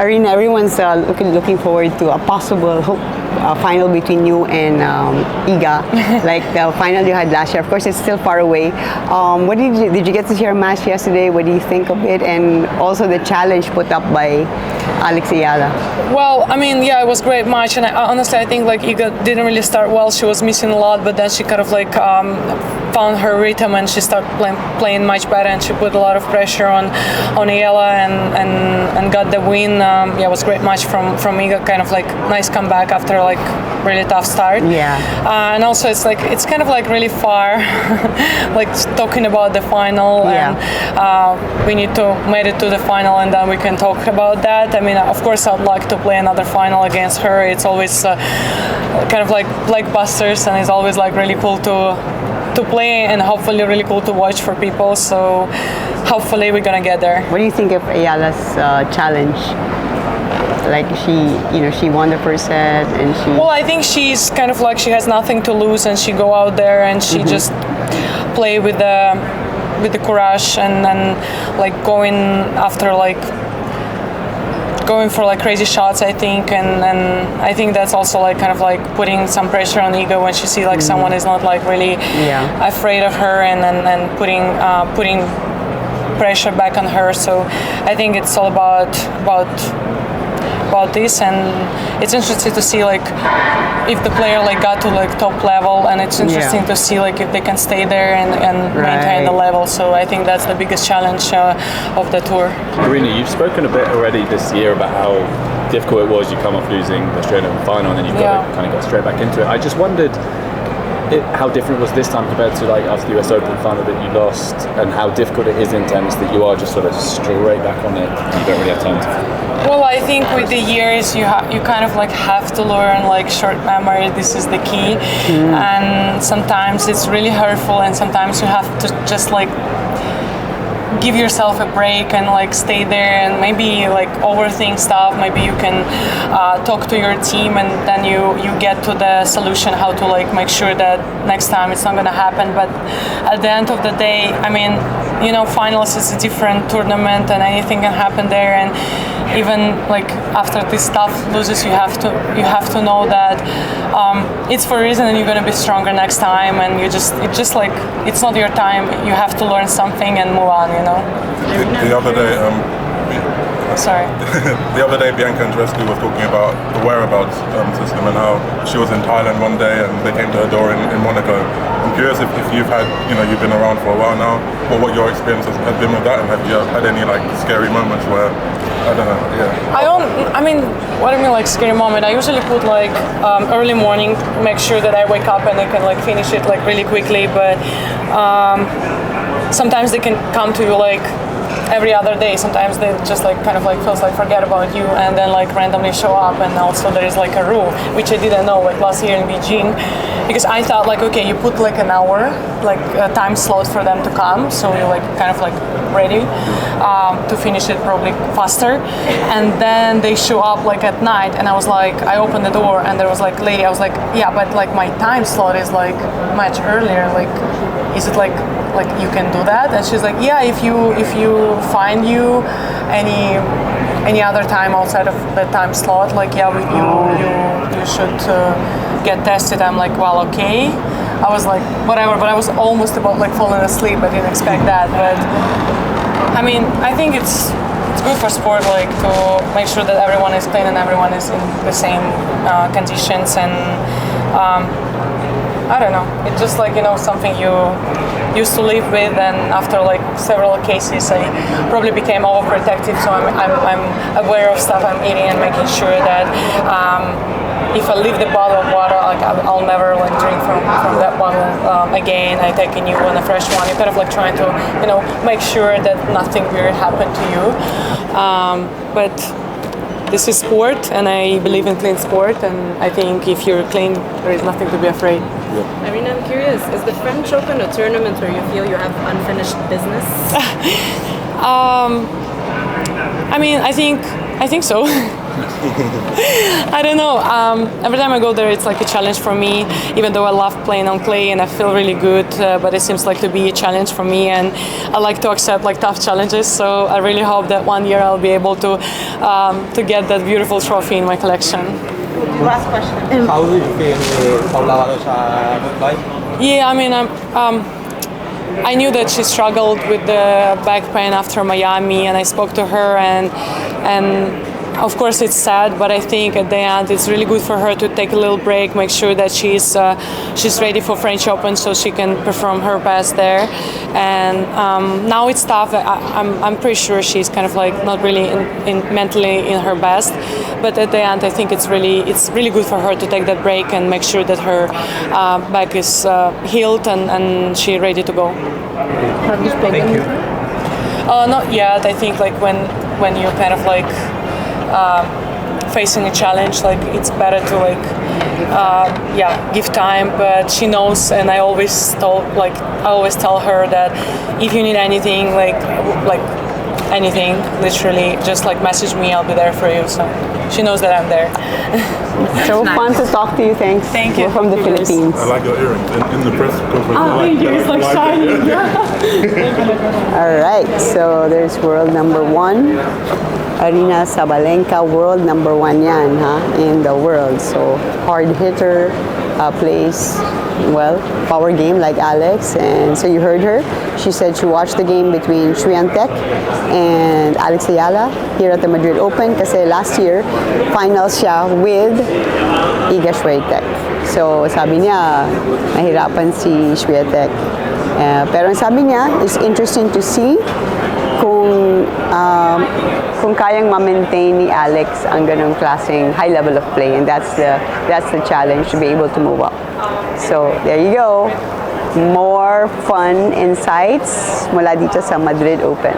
Aryna, everyone's looking forward to a possible final between you and Iga, like the final you had last year. Of course, it's still far away. What did you get to see our match yesterday? What do you think of it? And also the challenge put up by Alex Eala. Well, I mean, yeah, it was a great match, and honestly, I think like Iga didn't really start well. She was missing a lot, but then she kind of like found her rhythm and she started playing much better, and she put a lot of pressure on Eala and got the win. Yeah, it was a great match from Iga, kind of like nice comeback after like really tough start. Yeah. And also it's kind of like really far, like talking about the final. Yeah. And we need to made it to the final, and then we can talk about that. I mean, of course, I'd like to play another final against her. It's always kind of like busters, and it's always like really cool to play, and hopefully really cool to watch for people. So hopefully we're gonna get there. What do you think of Eala's challenge? Like she won the first set, and she. Well, I think she's kind of like she has nothing to lose, and she go out there and she just play with the courage, and then like going after going for like crazy shots, I think, and I think that's also like kind of like putting some pressure on Iga when she see like someone is not like really afraid of her, and putting pressure back on her. So I think it's all about this, and it's interesting to see like if the player like got to like top level, and it's interesting to see like if they can stay there and maintain the level. So I think that's the biggest challenge of the tour. Aryna, you've spoken a bit already this year about how difficult it was. You come off losing the Australian Open final, and then you've got to kind of get straight back into it. I just wondered how different was this time compared to like after the US Open final that you lost, and how difficult it is in tennis that you are just sort of straight back on it and you don't really have time to. Well, I think with the years you kind of like have to learn like short memory. This is the key, and sometimes it's really hurtful, and sometimes you have to just like give yourself a break and like stay there, and maybe like overthink stuff. Maybe you can talk to your team, and then you get to the solution how to like make sure that next time it's not going to happen. But at the end of the day, I mean, you know, finals is a different tournament, and anything can happen there. And even like after this tough loses, you have to know that it's for a reason, and you're going to be stronger next time. And it's just like it's not your time. You have to learn something and move on. You know. The other day, Sorry. the other day, Bianca Andreescu was talking about the whereabouts system and how she was in Thailand one day and they came to her door in Monaco. I'm curious if you've had, you've been around for a while now, or what your experience has been with that, and have you had any like scary moments where, I don't know, I mean, what do you mean like scary moment? I usually put like early morning, make sure that I wake up and I can like finish it like really quickly, but sometimes they can come to you like every other day. Sometimes they just like kind of like feels like forget about you and then like randomly show up. And also there is like a rule which I didn't know like last year in Beijing, because I thought like, okay, you put like an hour, like a time slot for them to come, so you're like kind of like ready to finish it probably faster. And then they show up like at night, and I was like, I opened the door and there was like lady, I was like, yeah, but like my time slot is like much earlier, like is it like you can do that? And she's like, yeah, if you find you any other time outside of the time slot, like yeah, you should get tested. I'm like, well, okay. I was like, whatever, but I was almost about like falling asleep. I didn't expect that, but I mean, I think it's good for sport, like to make sure that everyone is playing and everyone is in the same conditions. And I don't know, it's just like, something you used to live with, and after like several cases I probably became overprotective, so I'm aware of stuff I'm eating and making sure that if I leave the bottle of water, like I'll never like drink from that bottle again. I take a new one, a fresh one. You're kind of like trying to make sure that nothing weird happened to you, but this is sport, and I believe in clean sport, and I think if you're clean, there is nothing to be afraid. I mean, I'm curious, is the French Open a tournament where you feel you have unfinished business? I mean, I think so. I don't know. Every time I go there, it's like a challenge for me. Even though I love playing on clay and I feel really good, but it seems like to be a challenge for me, and I like to accept like tough challenges. So I really hope that one year I'll be able to get that beautiful trophy in my collection. Last question. How do you feel Paula sa Mumbai? Yeah, I mean, I knew that she struggled with the back pain after Miami, and I spoke to her, and of course it's sad, but I think at the end it's really good for her to take a little break, make sure that she's ready for French Open so she can perform her best there. And now it's tough. I'm pretty sure she's kind of like not really mentally in her best, but at the end I think it's really good for her to take that break and make sure that her back is healed and she's ready to go. Thank you. Not yet. I think like when you're kind of like facing a challenge, like it's better to like give time. But she knows, and I always tell her that if you need anything, like anything, literally, just like message me. I'll be there for you. So she knows that I'm there. So fun to talk to you. Thanks. Thank you. We're from the Philippines. I like your earrings in the press conference. Thank you. It's like shiny. All right, so there's world number 1. Aryna Sabalenka, world number 1 yan, in the world. So hard hitter, plays, well, power game like Alex. And so you heard her. She said she watched the game between Swiatek and Alex Eala here at the Madrid Open kasi last year, finals siya with Iga Swiatek. So sabi niya, nahirapan si Swiatek. Pero ang sabi niya, it's interesting to see kung kayang ma-maintain ni Alex ang ganung klaseng high level of play, and that's the challenge, to be able to move up. So there you go, more fun insights mula dito sa Madrid Open.